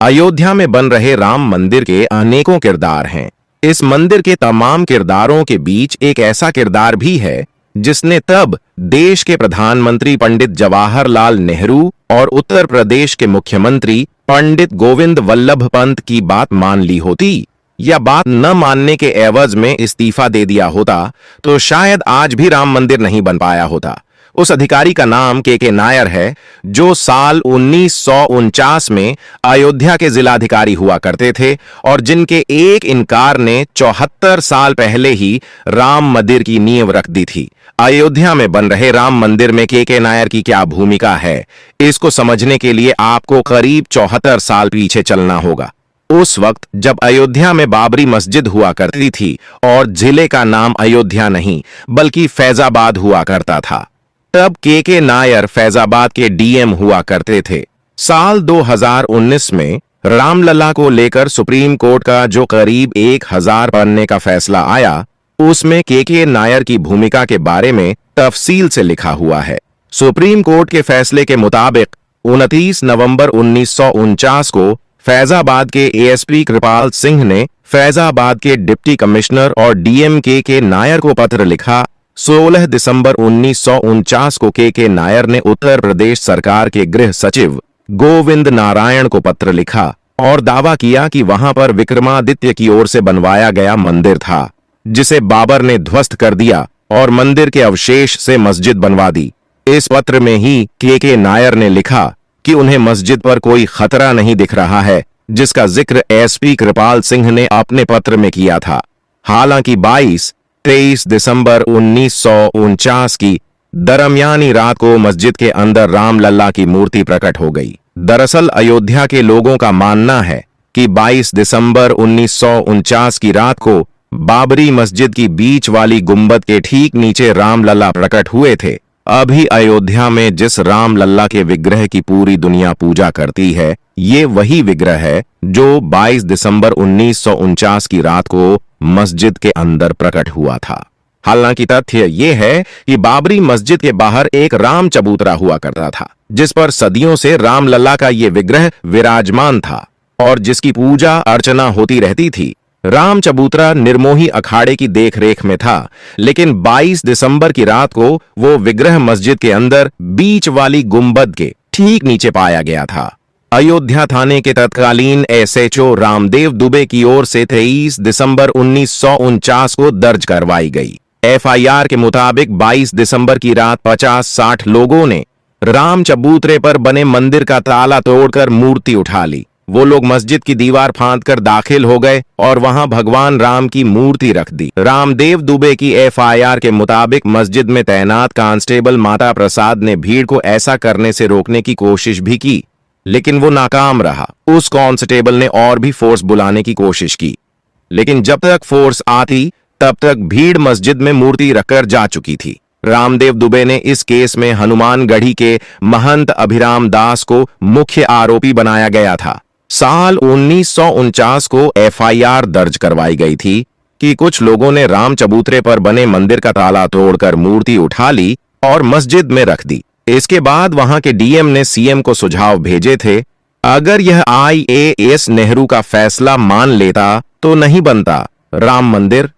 अयोध्या में बन रहे राम मंदिर के अनेकों किरदार हैं। इस मंदिर के तमाम किरदारों के बीच एक ऐसा किरदार भी है जिसने तब देश के प्रधानमंत्री पंडित जवाहरलाल नेहरू और उत्तर प्रदेश के मुख्यमंत्री पंडित गोविंद वल्लभ पंत की बात मान ली होती या बात न मानने के एवज में इस्तीफा दे दिया होता तो शायद आज भी राम मंदिर नहीं बन पाया होता। उस अधिकारी का नाम के नायर है, जो साल 1949 में अयोध्या के जिलाधिकारी हुआ करते थे और जिनके एक इनकार ने 74 साल पहले ही राम मंदिर की नींव रख दी थी। अयोध्या में बन रहे राम मंदिर में के नायर की क्या भूमिका है, इसको समझने के लिए आपको करीब 74 साल पीछे चलना होगा। उस वक्त जब अयोध्या में बाबरी मस्जिद हुआ करती थी और जिले का नाम अयोध्या नहीं बल्कि फैजाबाद हुआ करता था, तब के नायर फैजाबाद के डीएम हुआ करते थे। साल 2019 में रामलला को लेकर सुप्रीम कोर्ट का जो करीब 1000 पन्ने का फैसला आया, उसमें के नायर की भूमिका के बारे में तफसील से लिखा हुआ है। सुप्रीम कोर्ट के फैसले के मुताबिक 29 नवंबर 1949 को फैजाबाद के एएसपी कृपाल सिंह ने फैजाबाद के डिप्टी कमिश्नर और डीएम के नायर को पत्र लिखा। 16 दिसंबर 1949 को के नायर ने उत्तर प्रदेश सरकार के गृह सचिव गोविंद नारायण को पत्र लिखा और दावा किया कि वहां पर विक्रमादित्य की ओर से बनवाया गया मंदिर था, जिसे बाबर ने ध्वस्त कर दिया और मंदिर के अवशेष से मस्जिद बनवा दी। इस पत्र में ही के नायर ने लिखा कि उन्हें मस्जिद पर कोई खतरा नहीं दिख रहा है, जिसका जिक्र एसपी कृपाल सिंह ने अपने पत्र में किया था। हालांकि 23 दिसंबर 1949 की दरमियानी रात को मस्जिद के अंदर रामलला की मूर्ति प्रकट हो गई। दरअसल अयोध्या के लोगों का मानना है कि 22 दिसंबर 1949 की रात को बाबरी मस्जिद की बीच वाली गुंबद के ठीक नीचे रामलला प्रकट हुए थे। अभी अयोध्या में जिस रामलला के विग्रह की पूरी दुनिया पूजा करती है, ये वही विग्रह है जो 22 दिसंबर 1949 की रात को मस्जिद के अंदर प्रकट हुआ था। हालांकि तथ्य ये है कि बाबरी मस्जिद के बाहर एक राम चबूतरा हुआ करता था, जिस पर सदियों से रामलला का ये विग्रह विराजमान था और जिसकी पूजा अर्चना होती रहती थी। राम चबूतरा निर्मोही अखाड़े की देखरेख में था, लेकिन 22 दिसंबर की रात को वो विग्रह मस्जिद के अंदर बीच वाली गुंबद के ठीक नीचे पाया गया था। अयोध्या थाने के तत्कालीन एसएचओ रामदेव दुबे की ओर से 23 दिसंबर 1949 को दर्ज करवाई गई एफआईआर के मुताबिक 22 दिसंबर की रात 50-60 लोगों ने राम चबूतरे पर बने मंदिर का ताला तोड़कर मूर्ति उठा ली। वो लोग मस्जिद की दीवार फांदकर दाखिल हो गए और वहां भगवान राम की मूर्ति रख दी। रामदेव दुबे की एफआईआर के मुताबिक मस्जिद में तैनात कांस्टेबल माता प्रसाद ने भीड़ को ऐसा करने से रोकने की कोशिश भी की, लेकिन वो नाकाम रहा। उस कांस्टेबल ने और भी फोर्स बुलाने की कोशिश की, लेकिन जब तक फोर्स आती तब तक भीड़ मस्जिद में मूर्ति रखकर जा चुकी थी। रामदेव दुबे ने इस केस में हनुमानगढ़ी के महंत अभिराम दास को मुख्य आरोपी बनाया गया था। साल 1949 को एफआईआर दर्ज करवाई गई थी कि कुछ लोगों ने राम चबूतरे पर बने मंदिर का ताला तोड़कर मूर्ति उठा ली और मस्जिद में रख दी। इसके बाद वहां के डीएम ने सीएम को सुझाव भेजे थे, अगर यह आईएएस नेहरू का फैसला मान लेता तो नहीं बनता राम मंदिर,